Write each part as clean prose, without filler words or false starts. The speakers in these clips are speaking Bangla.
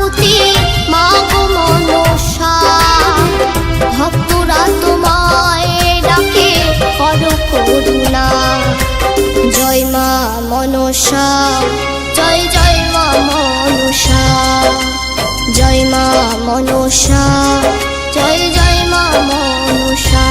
প্রজাপতি মা গো মনসা, ভক্তরা তোমায় ডাকে করো করুণা। জয় মা মনসা, জয় জয় মা মনসা, জয় মা মনসা, জয় জয় মা মনসা।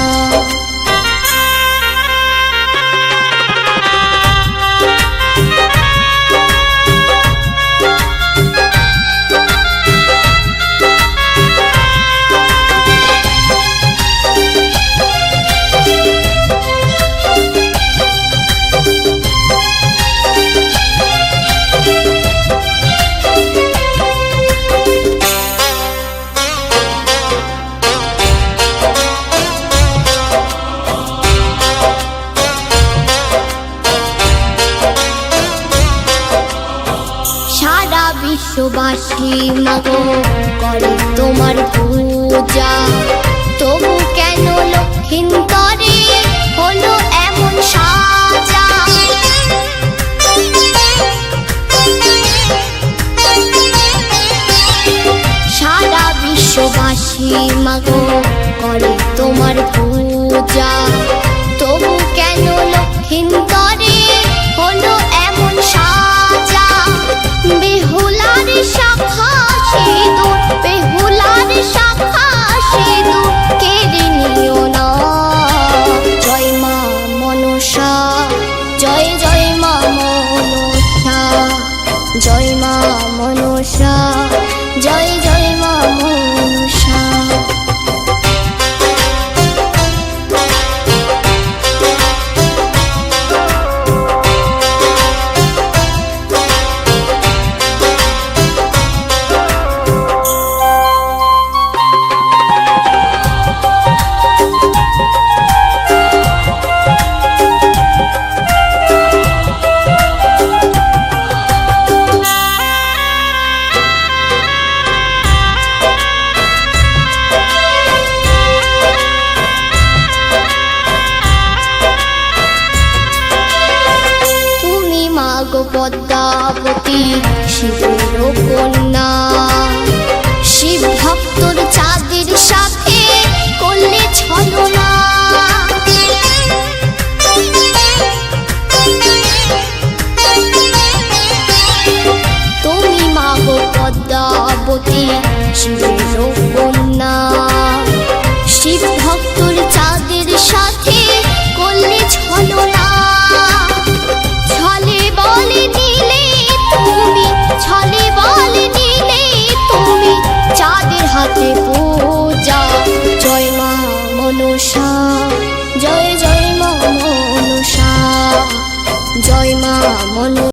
সারা বিশ্ববাসী মাগো করে তোমার পূজা, তবু কেন লক্ষিন্দরে হলো এমন সাজা। সারা বিশ্ববাসী মাগো করে তোমার পূজা, তবু কেন লক্ষিন্দরে হলো এমন সাজা। বেহুলার শাখা সিঁদুর, বেহুলার শাখা সিঁদুর কেড়ে নিও না। জয় মা মনসা, জয় জয় মা মনসা, জয় মা মনসা, জয় জয় মা মনসা। পদ্মাবতী শিবের কন্যা, শিব ভক্তর চাঁদের সাথে করলে ছলনা। তুমি মা গো পদ্মাবতী শিবের কন্যা, শিব ভক্তর চাঁদের সাথে করলে ছলনা। ছলে বলে দিলে তুমি, ছলে বলে দিলে তুমি চাঁদের হাতে পূজা। জয় মা মনসা, জয় জয় মা মনসা, জয় মা মনসা।